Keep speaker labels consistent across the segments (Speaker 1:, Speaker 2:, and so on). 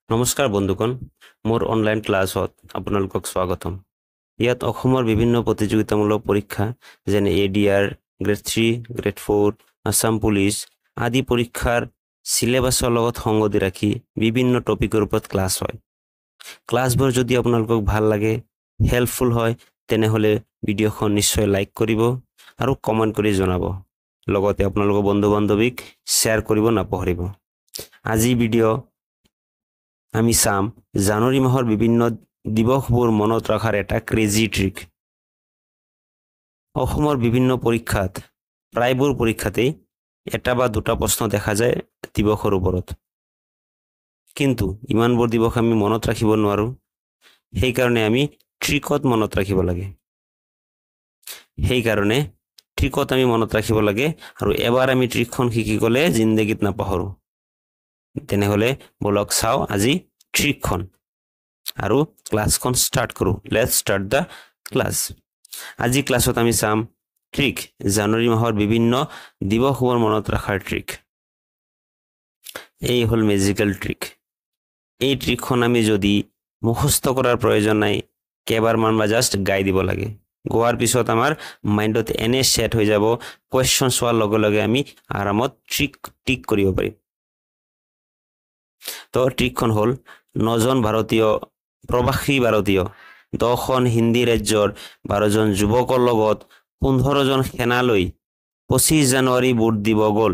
Speaker 1: নমস্কাৰ বন্ধুগণ, মোৰ অনলাইন ক্লাছত আপোনালোকক স্বাগতম। ইয়াত অসমৰ বিভিন্ন প্ৰতিযোগিতামূলক পৰীক্ষা যেনে ADR, grade 3, grade 4, Assam police আদি পৰীক্ষাৰ সিলেবাছৰ লগত সংগতি ৰাখি বিভিন্ন টপিকৰ ওপৰত ক্লাছ হয়। ক্লাছবোৰ যদি আপোনালোকক ভাল লাগে, হেল্পফুল হয়, তেনেহ'লে ভিডিঅ'খন নিশ্চয় লাইক কৰিব আৰু কমেণ্ট কৰি জনাব। লগতে আপোনালোকৰ বন্ধু-বান্ধৱীক শ্বেয়াৰ কৰিব নাপাহৰিব। আজি ভিডিঅ' আমি চাম জানুৱাৰী মাহৰ বিভিন্ন দিৱসবোৰ মনত ৰখাৰ এটা ক্ৰেজি ট্ৰিক। অসমৰ বিভিন্ন পৰীক্ষাত প্ৰায়বোৰ পৰীক্ষাতেই এটা বা দুটা প্ৰশ্ন দেখা যায় দিৱসৰ ওপৰত, কিন্তু ইমানবোৰ দিৱস আমি মনত ৰাখিব নোৱাৰোঁ। সেইকাৰণে আমি ট্ৰিকত মনত ৰাখিব লাগে। আৰু এবাৰ আমি ট্ৰিকখন শিকি গ'লে জিন্দগীত নাপাহৰোঁ। তেনেহ'লে বলক চাওঁ আজি ট্ৰিকখন আৰু ক্লাছখন ষ্টাৰ্ট কৰোঁ। Let's start the class. আজি ক্লাছত আমি চাম ট্ৰিক, জানুৱাৰী মাহৰ বিভিন্ন দিৱসবোৰ মনত ৰখাৰ ট্ৰিক। এই হ'ল মেজিকেল ট্ৰিক। এই ট্ৰিকখন আমি যদি মুখস্থ কৰাৰ প্ৰয়োজন নাই, কেইবাৰমান বা জাষ্ট গাই দিব লাগে। গোৱাৰ পিছত আমাৰ মাইণ্ডত এনে ছেট হৈ যাব, কুৱেশ্যন চোৱাৰ লগে লগে আমি আৰামত ট্ৰিক কৰিব পাৰিম। তো ট্ৰিকখন হ'ল 9জন প্ৰৱাসী ভাৰতীয় 10খন হিন্দী ৰাজ্যৰ 12জন যুৱকৰ লগত 15জন সেনালৈ 25 জানুৱাৰী ভোট দিব গ'ল,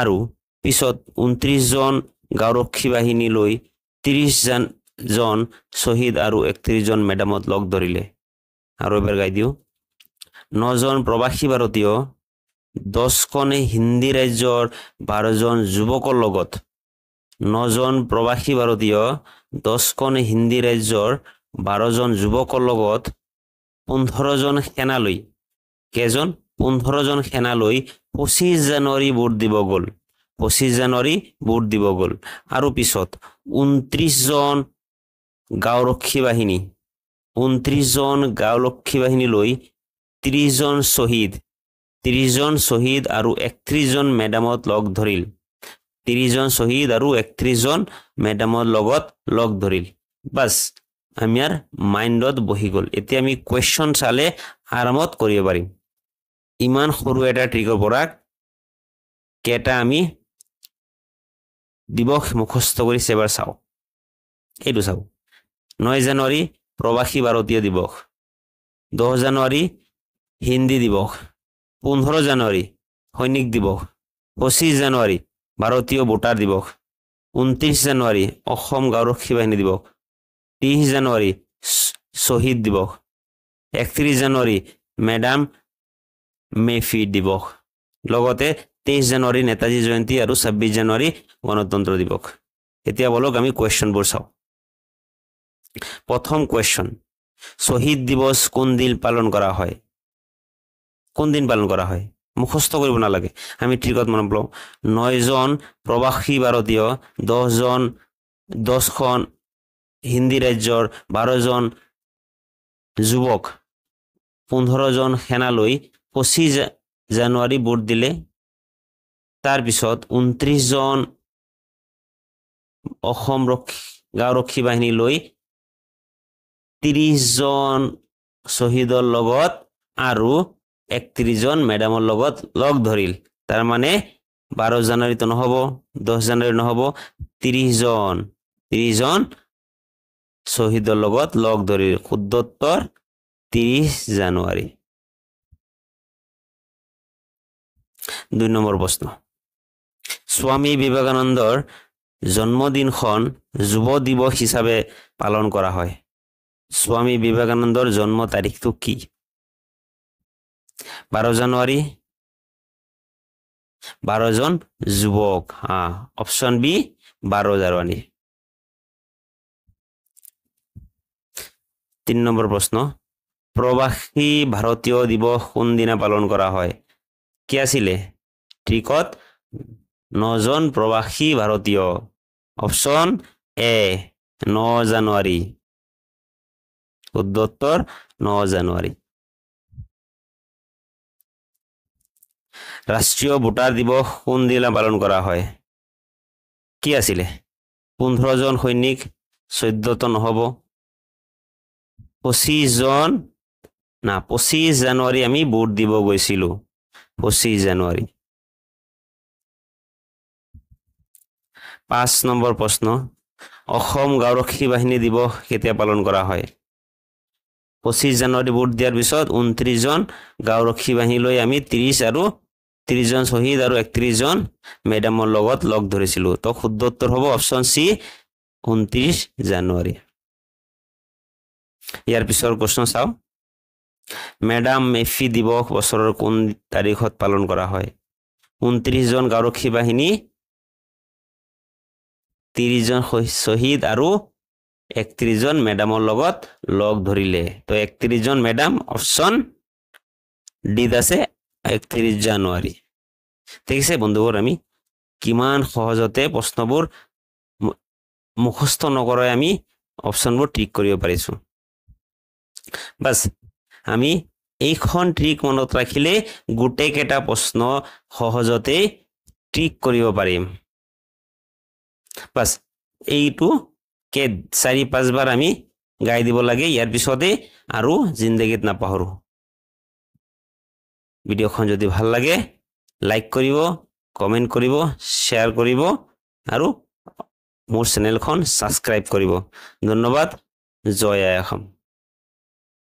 Speaker 1: আৰু পিছত 29জন গাঁওৰক্ষী বাহিনী লৈ 30জন শ্বহীদ আৰু 31জন মেডামত লগ ধৰিলে। আৰু এবাৰ গাই দিওঁ। 9জন প্ৰৱাসী ভাৰতীয় 10খন হিন্দী ৰাজ্যৰ 12জন যুৱকৰ লগত 9জন প্ৰৱাসী ভাৰতীয় 10খন হিন্দী ৰাজ্যৰ 12জন যুৱকৰ লগত 15জন সেনালৈ 25 জানুৱাৰী ভোট দিব গ'ল। 25 জানুৱাৰী ভোট দিব গ'ল, আৰু পিছত 29জন গাঁওৰক্ষী বাহিনী লৈ 30জন শ্বহীদ আৰু 31জন মেডামত লগ ধৰিল। 30জন শ্বহীদ আৰু 31জন মেডামৰ লগত লগ ধৰিল। বাছ, আমাৰ মাইণ্ডত বহি গ'ল। এতিয়া আমি কুৱেশ্যন চালে আৰামত কৰিব পাৰিম। ইমান সৰু এটা ট্ৰিকৰ পৰা কেইটা আমি দিৱস মুখস্থ কৰি এবাৰ চাওঁ। এইটো চাওঁ। 9 জানুৱাৰী প্ৰৱাসী ভাৰতীয় দিৱস, 10 জানুৱাৰী হিন্দী দিৱস, 15 জানুৱাৰী সৈনিক দিৱস, 25 জানুৱাৰী ভাৰতীয় ভোটাৰ দিৱস, 29 জানুৱাৰী অসম গাঁওৰক্ষী বাহিনী দিৱস, 30 জানুৱাৰী শ্বহীদ দিৱস, 31 জানুৱাৰী মেডাম মেফি দিৱস, লগতে 23 জানুৱাৰী নেতাজী জয়ন্তী আৰু 26 জানুৱাৰী গণতন্ত্ৰ দিৱস। এতিয়া বলক আমি কুৱেশ্যনবোৰ চাওঁ। প্ৰথম কুৱেশ্যন, শ্বহীদ দিৱস কোন দিন পালন কৰা হয়? মুখস্থ কৰিব নালাগে, আমি ট্ৰিকত মনত লওঁ। 9জন প্ৰৱাসী ভাৰতীয় 10খন হিন্দী ৰাজ্যৰ 12জন যুৱক 15জন সেনালৈ 25 জানুৱাৰী ভোট দিলে। তাৰপিছত 29জন অসম গাঁওৰক্ষী বাহিনী লৈ 30জন শ্বহীদৰ লগত আৰু 31জন মেডামৰ লগত লগ ধৰিল। তাৰমানে 12 জানুৱাৰীটো নহ'ব, 10 জানুৱাৰী নহ'ব, 30জন শ্বহীদৰ লগত লগ ধৰিল। শুদ্ধ উত্তৰ 30 জানুৱাৰী। 2 নম্বৰ প্ৰশ্ন, স্বামী বিবেকানন্দৰ জন্মদিনখন যুৱ দিৱস হিচাপে পালন কৰা হয়। স্বামী বিবেকানন্দৰ জন্ম তাৰিখটো কি? 12 জানুৱাৰী, 12জন যুৱক। অপশ্যন বি 12 জানুৱাৰী। 3 নম্বৰ প্ৰশ্ন, প্ৰৱাসী ভাৰতীয় দিৱস কোনদিনা পালন কৰা হয়? কি আছিলে ট্ৰিকত? 9জন প্ৰৱাসী ভাৰতীয়। অপশ্যন এ 9 জানুৱাৰী। শুদ্ধ উত্তৰ 9 জানুৱাৰী। ৰাষ্ট্ৰীয় ভোটাৰ দিৱস কোনদিনা পালন কৰা হয়? কি আছিলে? 15 জন সৈনিক 14 তো নহব 25 জন না 25 জানুৱাৰী আমি ভোট দিব গৈছিলো 25 জানুৱাৰী 5 নম্বৰ প্ৰশ্ন অসম গাঁওৰক্ষী বাহিনী দিৱস কেতিয়া পালন কৰা হয় 25 জানুৱাৰী ভোট দিয়াৰ পিছত 29 জন গাঁওৰক্ষী বাহিনী লৈ আমি 30 আৰু 30 জন শহীদ আৰু 31 জন মেডামৰ লগত লগ ধৰিছিলো তো শুদ্ধ উত্তৰ হ'ব অপচন সি 29 জানুৱাৰী ইয়াৰ পিছৰ প্ৰশ্ন চাও মেডাম মেফি দিৱস বছৰৰ কোন তাৰিখত পালন কৰা হয় 29 জন গাঁওৰক্ষী বাহিনী 30 জন শহীদ আৰু 31 জন মেডামৰ লগত লগ ধৰিলে তো 31 জন মেডাম অপচন ডি আছে 31 জানুৱাৰী ঠিক আছে বন্ধুবোৰ আমি কিমান সহজতে প্ৰশ্নবোৰ মুখস্থ নকৰাই আমি অপচনবোৰ ট্ৰিক কৰিব পাৰিছো বাস আমি এইখন ট্ৰিক মনত ৰাখিলে গোটেই কেটা প্ৰশ্ন সহজতে ট্ৰিক কৰিব পাৰিম বাস এইটো কে 4-5 বাৰ আমি গাই দিব লাগে ইয়াৰ পিছতে আৰু জিন্দগীত নাপাহৰো ভিডিওখন যদি ভাল লাগে লাইক কৰিব কমেন্ট কৰিব শেয়াৰ কৰিব আৰু মোৰ চেনেলখন সাবস্ক্ৰাইব কৰিব ধন্যবাদ জয় আই অসম